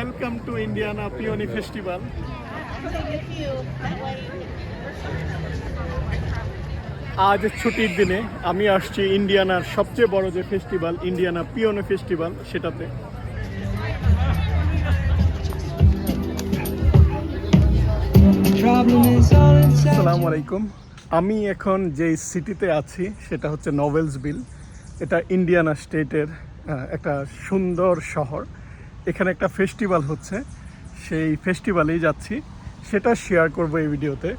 Welcome to Indiana Peony Festival. আজ ছুটির দিনে আমি আসছি ইন্ডিয়ানার সবচেয়ে বড় যে ফেস্টিভ্যাল ইন্ডিয়ানা পিওনি ফেস্টিভ্যাল সেটাতে। আসসালামু আলাইকুম। আমি এখন যে সিটিতে আছি সেটা হচ্ছে নভেলসভিল। এটা ইন্ডিয়ানা স্টেটের একটা সুন্দর শহর। এখানে একটা ফেস্টিভ্যাল হচ্ছে, সেই ফেস্টিভ্যালেই যাচ্ছি, সেটা শেয়ার করব এই ভিডিওতে।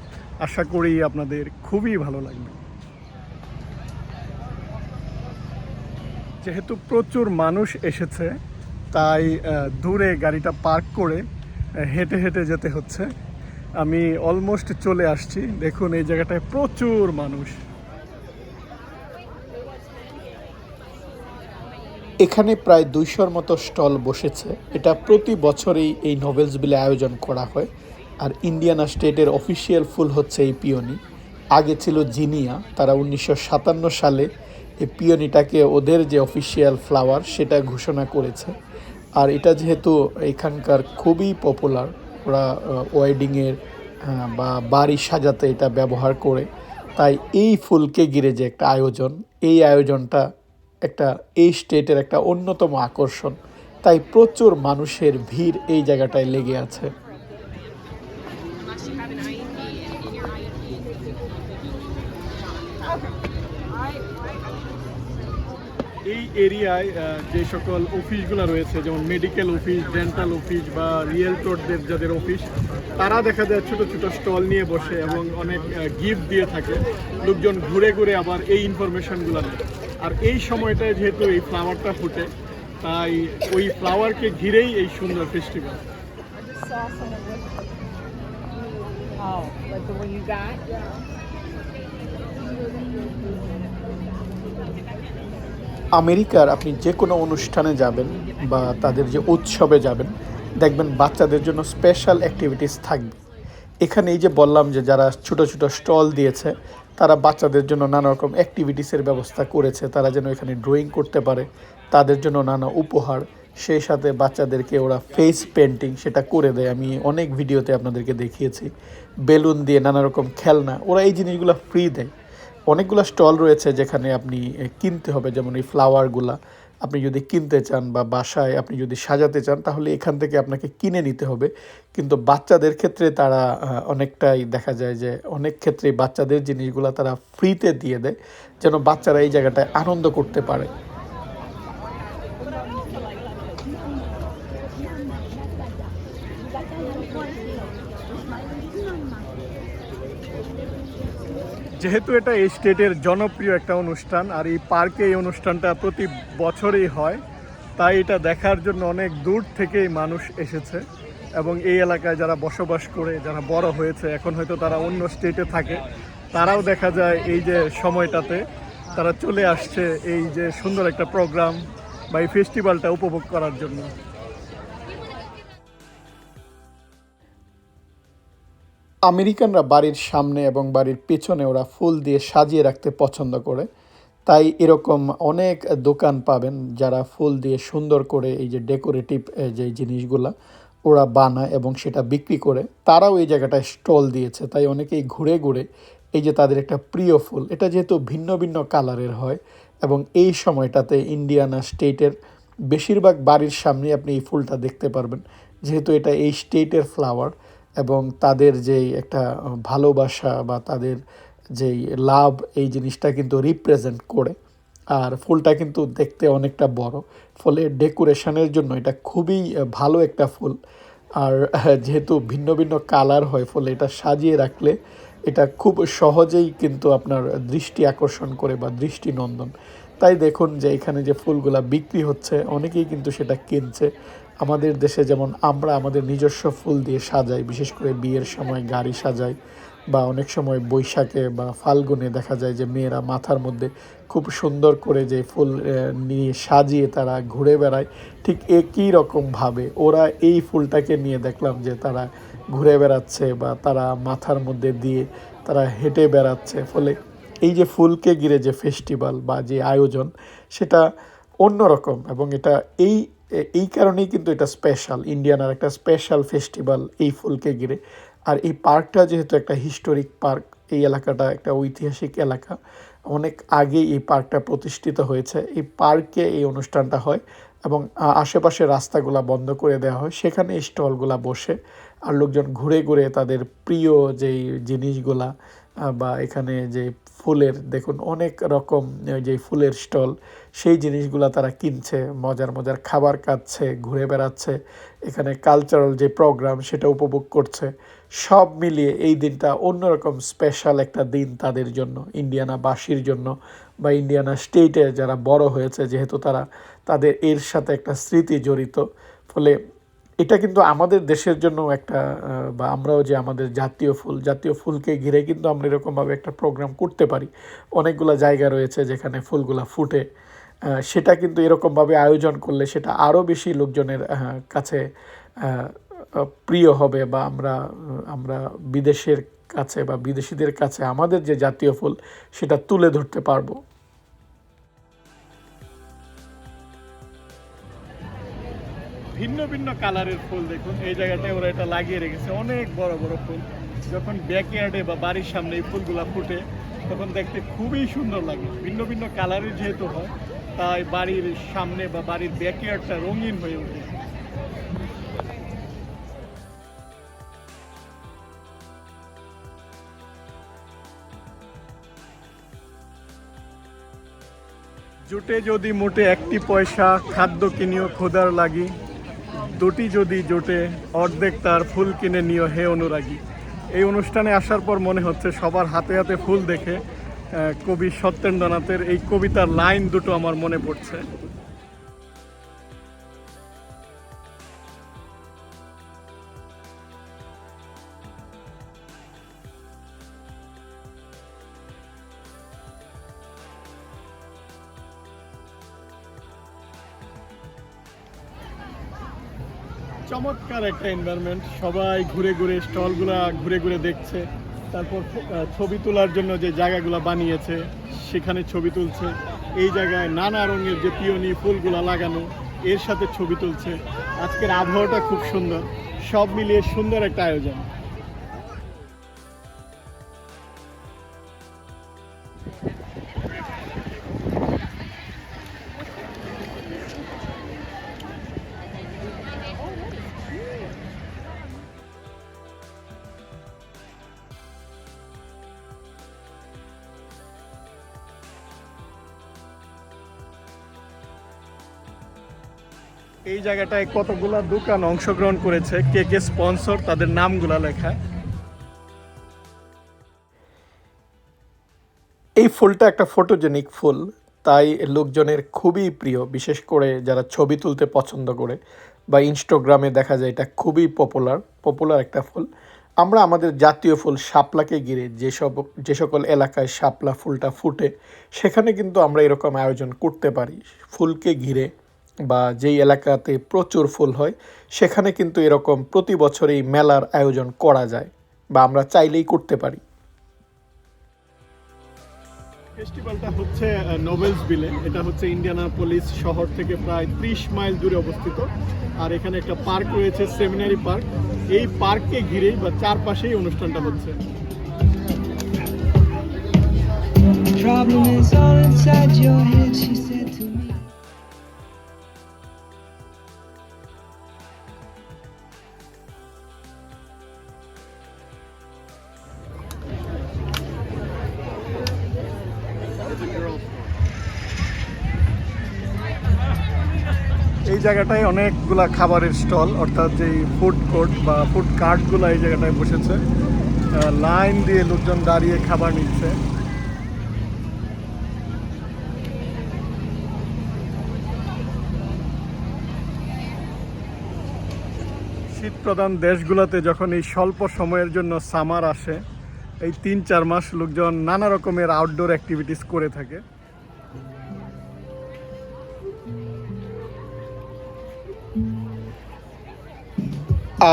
আশা করি আপনাদের খুবই ভালো লাগবে। যেহেতু প্রচুর মানুষ এসেছে তাই দূরে গাড়িটা পার্ক করে হেঁটে হেঁটে যেতে হচ্ছে। আমি অলমোস্ট চলে আসছি। দেখুন এই জায়গাটায় প্রচুর মানুষ। এখানে প্রায় 200-র মতো স্টল বসেছে। এটা প্রতি বছরই এই নভেলসভিলে আয়োজন করা হয়। আর ইন্ডিয়ানা স্টেটের অফিসিয়াল ফুল হচ্ছে এই পিওনি। আগে ছিল জিনিয়া, তারা 1957 সালে এই পিওনিটাকে ওদের যে অফিসিয়াল ফ্লাওয়ার সেটা ঘোষণা করেছে। আর এটা যেহেতু এখানকার খুবই পপুলার, ওরা ওয়েডিংয়ের বা বাড়ি সাজাতে এটা ব্যবহার করে, তাই এই ফুলকে ঘিরে যে একটা আয়োজন, এই আয়োজনটা একটা এই স্টেটের একটা অন্যতম আকর্ষণ। তাই প্রচুর মানুষের ভিড় এই জায়গাটায় লেগে আছে। এই এরিয়ায় যে সকল অফিসগুলো রয়েছে, যেমন মেডিকেল অফিস, ডেন্টাল অফিস বা রিয়েলটরদের যাদের অফিস, তারা দেখা যায় ছোটো ছোটো স্টল নিয়ে বসে এবং অনেক গিফট দিয়ে থাকে। লোকজন ঘুরে ঘুরে আবার এই ইনফরমেশনগুলো নেয়। আর এই সময়টায় যেহেতু এই ফ্লাওয়ারটা ফুটে, তাই ওই ফ্লাওয়ারকে ঘিরেই এই সুন্দর ফেস্টিভ্যাল। আমেরিকার আপনি যে কোনো অনুষ্ঠানে যাবেন বা তাদের যে উৎসবে যাবেন, দেখবেন বাচ্চাদের জন্য স্পেশাল অ্যাক্টিভিটিস থাকবে। এখানে এই যে বললাম যে যারা ছোটো ছোটো স্টল দিয়েছে, তারা বাচ্চাদের জন্য নানা রকম অ্যাক্টিভিটিসের ব্যবস্থা করেছে। তারা যেন এখানে ড্রয়িং করতে পারে, তাদের জন্য নানা উপহার, সেই সাথে বাচ্চাদেরকে ওরা ফেস পেন্টিং সেটা করে দেয়। আমি অনেক ভিডিওতে আপনাদেরকে দেখিয়েছি। বেলুন দিয়ে নানা রকম খেলনা, ওরা এই জিনিসগুলো ফ্রি দেয়। অনেকগুলো স্টল রয়েছে যেখানে আপনি কিনতে হবে, যেমন এই ফ্লাওয়ারগুলা আপনি যদি কিনতে চান বা বাসায় আপনি যদি সাজাতে চান, তাহলে এখান থেকে আপনাকে কিনে নিতে হবে। কিন্তু বাচ্চাদের ক্ষেত্রে তারা অনেকটাই দেখা যায় যে অনেক ক্ষেত্রে বাচ্চাদের জিনিসগুলো তারা ফ্রিতে দিয়ে দেয়, যেন বাচ্চারা এই জায়গাটায় আনন্দ করতে পারে। যেহেতু এটা এই স্টেটের জনপ্রিয় একটা অনুষ্ঠান আর এই পার্কে এই অনুষ্ঠানটা প্রতি বছরই হয়, তাই এটা দেখার জন্য অনেক দূর থেকেই মানুষ এসেছে। এবং এই এলাকায় যারা বসবাস করে, যারা বড় হয়েছে, এখন হয়তো তারা অন্য স্টেটে থাকে, তারাও দেখা যায় এই যে সময়টাতে তারা চলে আসছে এই যে সুন্দর একটা প্রোগ্রাম বা এই ফেস্টিভ্যালটা উপভোগ করার জন্য। আমেরিকানরা বাড়ির সামনে এবং বাড়ির পেছনে ওরা ফুল দিয়ে সাজিয়ে রাখতে পছন্দ করে। তাই এরকম অনেক দোকান পাবেন যারা ফুল দিয়ে সুন্দর করে এই যে ডেকোরেটিভ যে জিনিসগুলা ওরা বানায় এবং সেটা বিক্রি করে, তারাও এই জায়গাটায় স্টল দিয়েছে। তাই অনেকেই ঘুরে ঘুরে এই যে তাদের একটা প্রিয় ফুল, এটা যেহেতু ভিন্ন ভিন্ন কালারের হয় এবং এই সময়টাতে ইন্ডিয়ানা স্টেটের বেশিরভাগ বাড়ির সামনে আপনি এই ফুলটা দেখতে পারবেন, যেহেতু এটা এই স্টেটের ফ্লাওয়ার এবং তাদের যেই একটা ভালোবাসা বা তাদের যেই লাভ, এই জিনিসটা কিন্তু রিপ্রেজেন্ট করে। আর ফুলটা কিন্তু দেখতে অনেকটা বড়, ফলে ডেকোরেশনের জন্য এটা খুবই ভালো একটা ফুল। আর যেহেতু ভিন্ন ভিন্ন কালার হয়, ফলে এটা সাজিয়ে রাখলে এটা খুব সহজেই কিন্তু আপনার দৃষ্টি আকর্ষণ করে বা দৃষ্টিনন্দন। তাই দেখুন যে এখানে যে ফুলগুলা বিক্রি হচ্ছে, অনেকেই কিন্তু সেটা কিনছে। আমাদের দেশে যেমন আমরা আমাদের নিজস্ব ফুল দিয়ে সাজাই, বিশেষ করে বিয়ের সময় গাড়ি সাজাই, বা অনেক সময় বৈশাখে বা ফাল্গুনে দেখা যায় যে মেয়েরা মাথার মধ্যে খুব সুন্দর করে যে ফুল নিয়ে সাজিয়ে তারা ঘুরে বেড়ায়, ঠিক একই রকমভাবে ওরা এই ফুলটাকে নিয়ে দেখলাম যে তারা ঘুরে বেড়াচ্ছে বা তারা মাথার মধ্যে দিয়ে তারা হেঁটে বেড়াচ্ছে। ফলে এই যে ফুলকে ঘিরে যে ফেস্টিভ্যাল বা যে আয়োজন, সেটা অন্যরকম এবং এটা এই এই কারণেই কিন্তু এটা স্পেশাল, ইন্ডিয়ানার একটা স্পেশাল ফেস্টিভ্যাল এই ফুলকে ঘিরে। আর এই পার্কটা যেহেতু একটা হিস্টোরিক পার্ক, এই এলাকাটা একটা ঐতিহাসিক এলাকা, অনেক আগেই এই পার্কটা প্রতিষ্ঠিত হয়েছে। এই পার্কে এই অনুষ্ঠানটা হয় এবং আশেপাশে রাস্তাগুলা বন্ধ করে দেওয়া হয়, সেখানে স্টলগুলা বসে আর লোকজন ঘুরে ঘুরে তাদের প্রিয় যেই জিনিসগুলা বা এখানে যে ফুলের দেখুন অনেক রকম যে ফুলের স্টল, সেই জিনিসগুলা তারা কিনছে, মজার মজার খাবার খাচ্ছে, ঘুরে বেড়াচ্ছে, এখানে কালচারাল যে প্রোগ্রাম সেটা উপভোগ করছে। সব মিলিয়ে এই দিনটা অন্যরকম স্পেশাল একটা দিন তাদের জন্য, ইন্ডিয়ানাবাসীর জন্য বা ইন্ডিয়ানা স্টেটে যারা বড় হয়েছে, যেহেতু তারা তাদের এর সাথে একটা স্মৃতি জড়িত। ফলে এটা কিন্তু আমাদের দেশের জন্য একটা বা আমরাও যে আমাদের জাতীয় ফুলকে ঘিরে কিন্তু আমরা এরকমভাবে একটা প্রোগ্রাম করতে পারি। অনেকগুলো জায়গা রয়েছে যেখানে ফুলগুলা ফুটে, সেটা কিন্তু এরকমভাবে আয়োজন করলে সেটা আরও বেশি লোকজনের কাছে প্রিয় হবে বা আমরা বিদেশের কাছে বা বিদেশিদের কাছে আমাদের যে জাতীয় ফুল সেটা তুলে ধরতে পারবো। ভিন্ন ভিন্ন কালারের ফুল দেখুন, এই জায়গাটায় ওরা এটা লাগিয়ে রেখেছে, অনেক বড় বড় ফুল। যখন ব্যাকইয়ার্ডে বা বাড়ির সামনে এই ফুলগুলা ফুটে তখন দেখতে খুবই সুন্দর লাগে। ভিন্ন ভিন্ন কালারের যেহেতু হয়, তাই বাড়ির সামনে বা বাড়ির ব্যাকইয়ার্ডটা রঙিন হয়ে ওঠে। জোটে যদি মোটে একটি পয়সা, খাদ্য কিনিও খোদার লাগি, দুটি যদি জোটে অর্ধেক তার ফুল কিনে নিও হে অনুরাগী। এই অনুষ্ঠানে আসার পর মনে হচ্ছে সবার হাতে হাতে ফুল দেখে কবি সত্যেন্দ্রনাথের এই কবিতার লাইন দুটো আমার মনে পড়ছে। চমৎকার একটা এনভায়রনমেন্ট, সবাই ঘুরে ঘুরে স্টলগুলা ঘুরে ঘুরে দেখছে, তারপর ছবি তোলার জন্য যে জায়গাগুলো বানিয়েছে সেখানে ছবি তুলছে। এই জায়গায় নানা রঙের যে পিওনি ফুলগুলা লাগানো, এর সাথে ছবি তুলছে। আজকের আবহাওয়াটা খুব সুন্দর, সব মিলিয়ে সুন্দর একটা আয়োজন। এই জায়গাটায় কতগুলা দোকান অংশগ্রহণ করেছে, কে কে স্পন্সর, তাদের নামগুলা লেখা। এই ফুলটা একটা ফটোজেনিক ফুল, তাই লোকজনের খুবই প্রিয়, বিশেষ করে যারা ছবি তুলতে পছন্দ করে বা ইনস্টাগ্রামে দেখা যায় এটা খুবই পপুলার একটা ফুল। আমরা আমাদের জাতীয় ফুল শাপলাকে ঘিরে যে সকল এলাকায় শাপলা ফুলটা ফুটে, সেখানে কিন্তু আমরা এরকম আয়োজন করতে পারি। ফুলকে ঘিরে বা যেই এলাকাতে প্রচুর ফুল হয় সেখানে কিন্তু এরকম প্রতি বছর এই মেলার আয়োজন করা যায় বা আমরা চাইলেই করতে পারি। ফেস্টিভ্যালটা হচ্ছে নোবেলসভিলে, এটা হচ্ছে ইন্ডিয়ানাপোলিস শহর থেকে প্রায় 30 মাইল দূরে অবস্থিত। আর এখানে একটা পার্ক রয়েছে, সেমিনারি পার্ক। এই পার্ককে ঘিরেই বা চারপাশেই অনুষ্ঠানটা হচ্ছে। Problem is all inside your head, she said to me. এই জায়গাটায় অনেকগুলা খাবারের স্টল, অর্থাৎ যেই ফুড কোর্ট বা ফুড কার্টগুলো এই জায়গাটায় বসেছে। লাইন দিয়ে লোকজন দাঁড়িয়ে খাবার নিচ্ছে। শীতপ্রধান দেশগুলোতে যখন এই স্বল্প সময়ের জন্য সামার আসে, এই 3-4 মাস লোকজন নানা রকমের আউটডোর অ্যাক্টিভিটিস করে থাকে।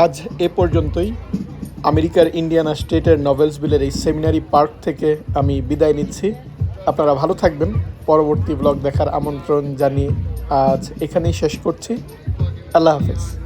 আজ এ পর্যন্তই। আমেরিকার ইন্ডিয়ানা স্টেটের নভেলসভিলের এই সেমিনারি পার্ক থেকে আমি বিদায় নিচ্ছি। আপনারা ভালো থাকবেন। পরবর্তী ব্লগ দেখার আমন্ত্রণ জানিয়ে আজ এখানেই শেষ করছি। আল্লাহ হাফেজ।